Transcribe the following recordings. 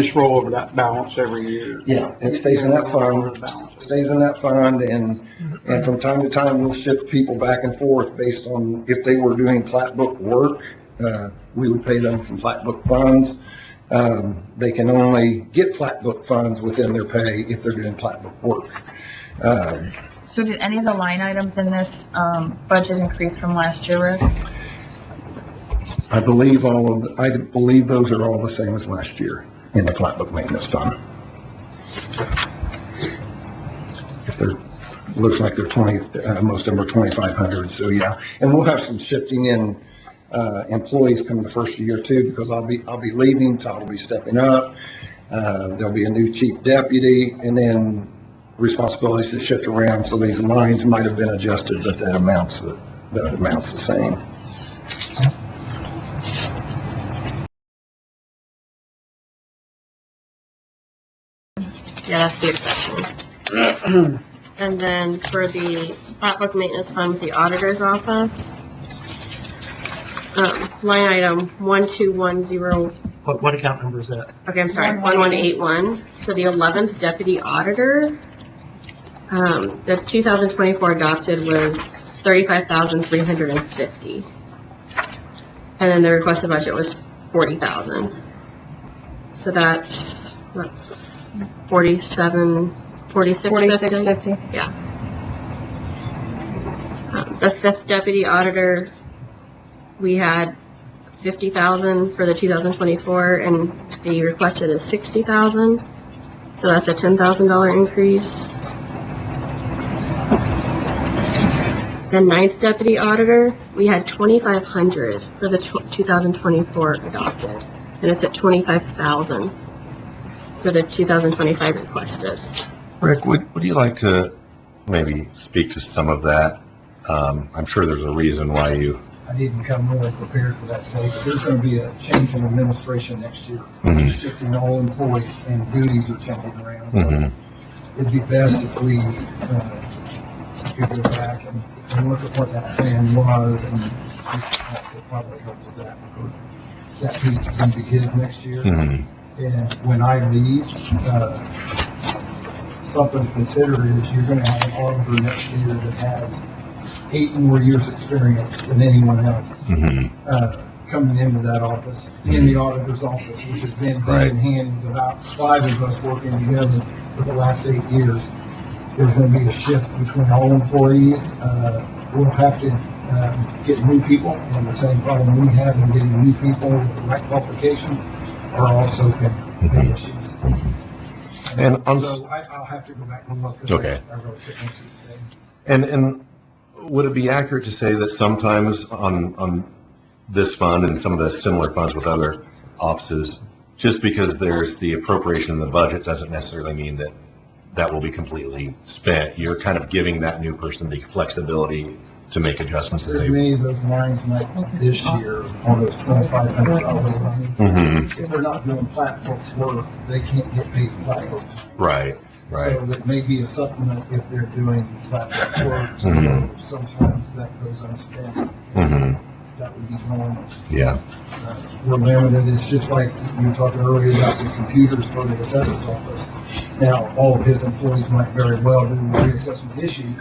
just roll over that balance every year. Yeah, it stays in that fund, and from time to time, we'll shift people back and forth based on if they were doing flat book work, we would pay them from flat book funds. They can only get flat book funds within their pay if they're doing flat book work. So did any of the line items in this budget increase from last year, Rick? I believe those are all the same as last year in the flat book maintenance fund. Looks like they're 20, most of them are 2,500, so yeah. And we'll have some shifting in employees coming the first year too, because I'll be leaving, Todd will be stepping up. There'll be a new chief deputy, and then responsibilities to shift around, so these lines might have been adjusted, but that amount's the same. Yeah, that's the exception. And then for the flat book maintenance fund with the auditor's office, line item 1210. What account number is that? Okay, I'm sorry, 1181. So the 11th deputy auditor, the 2024 adopted was 35,350, and then the requested budget was 40,000. So that's what, 4650. Yeah. The 5th deputy auditor, we had 50,000 for the 2024, and the requested is 60,000. So that's a $10,000 increase. The 9th deputy auditor, we had 2,500 for the 2024 adopted, and it's at 25,000 for the 2025 requested. Rick, would you like to maybe speak to some of that? I'm sure there's a reason why you... I didn't come really prepared for that today, but there's going to be a change in administration next year. Shifting all employees and duties are changing around. So it'd be best if we could go back and look at what that plan was, and we could probably help with that, because that piece is going to be his next year. And when I leave, something to consider is you're going to have an auditor next year that has 8 more years experience than anyone else coming into that office, in the auditor's office, which has been hand in hand with about 5 of us working together for the last 8 years. There's going to be a shift between all employees. We'll have to get new people, and the same problem we have in getting new people with the right qualifications are also big issues. And so I'll have to go back and look. Okay. I really couldn't answer today. And would it be accurate to say that sometimes on this fund and some of the similar funds with other offices, just because there's the appropriation in the budget doesn't necessarily mean that that will be completely spent? You're kind of giving that new person the flexibility to make adjustments. There's many of those lines like this year on those $2,500 lines. If they're not doing flat books work, they can't get paid flat books. Right. So that may be a supplement if they're doing flat book work. So sometimes that goes unspent. That would be normal. Yeah. We're limited. It's just like you were talking earlier about the computers for the assessor's office. Now, all of his employees might very well do reassessment issues,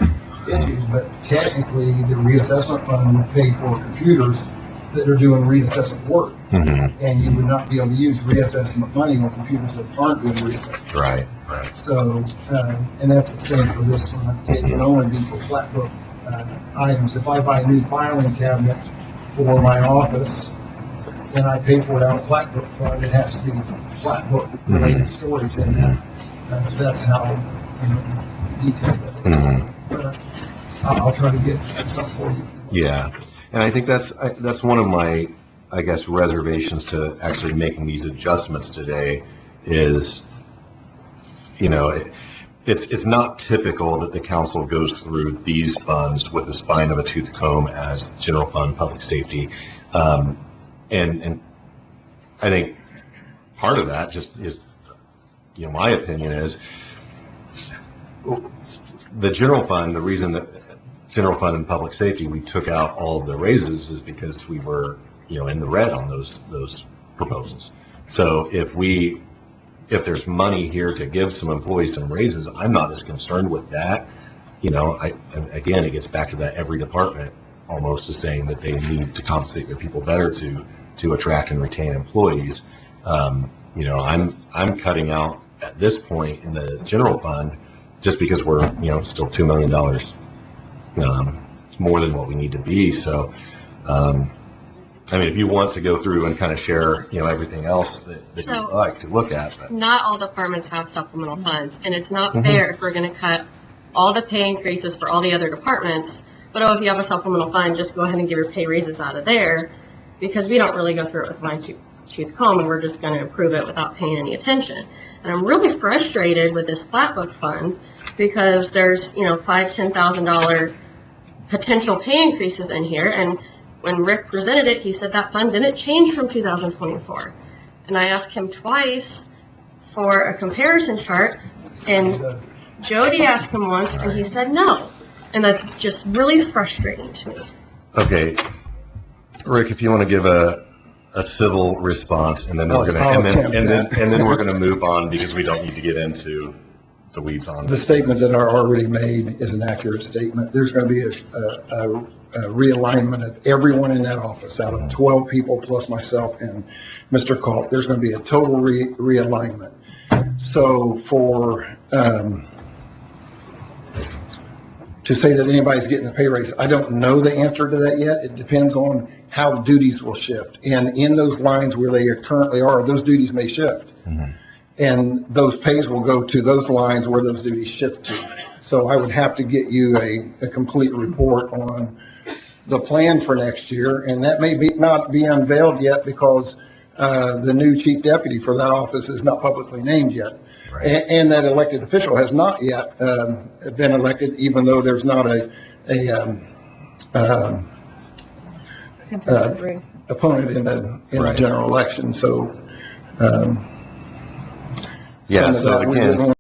but technically the reassessment fund would pay for computers that are doing reassessment work. And you would not be able to use reassessment money on computers that aren't doing reassessment. Right. So, and that's the same for this one. It can only be for flat book items. If I buy a new filing cabinet for my office and I pay for it out of flat book fund, it has to be flat book related storage in that. That's how detailed that is. I'll try to get something for you. Yeah, and I think that's one of my, I guess, reservations to actually making these adjustments today is, it's not typical that the council goes through these funds with the spine of a tooth comb as general fund, public safety, and I think part of that just is, my opinion is the general fund. The reason that general fund and public safety we took out all of the raises is because we were in the red on those proposals. So if we if there's money here to give some employees some raises, I'm not as concerned with that. Again, it gets back to that every department almost is saying that they need to compensate their people better to attract and retain employees. I'm cutting out at this point in the general fund just because we're, still $2 million. It's more than what we need to be. So, if you want to go through and kind of share, everything else that So- you'd like to look at. But. Not all departments have supplemental funds, and it's not fair if we're gonna cut all the pay increases for all the other departments, but if you have a supplemental fund, just go ahead and give your pay raises out of there, because we don't really go through it with fine tooth comb, and we're just gonna approve it without paying any attention. And I'm really frustrated with this flat book fund, because there's, $5,000, $10,000 potential pay increases in here, and when Rick presented it, he said that fund didn't change from 2024. And I asked him twice for a comparison chart, and Jody asked him once, and he said no. And that's just really frustrating to me. Okay, Rick, if you want to give a civil response, and then we're I'll gonna attempt and then we're gonna move on because we don't need to get into the weeds on The it. statement that I already made is an accurate statement. There's going to be a realignment of everyone in that office, out of 12 people plus myself and Mr. Culp. There's going to be a total realignment. So to say that anybody's getting a pay raise, I don't know the answer to that yet. It depends on how duties will shift. And in those lines where they currently are, those duties may shift. And those pays will go to those lines where those duties shift to. So I would have to get you a complete report on the plan for next year, and that may not be unveiled yet because the new chief deputy for that office is not publicly named yet. Right. And that elected official has not yet been elected, even though there's not a opponent in the Right. general election. So Yeah, some of so that we again, would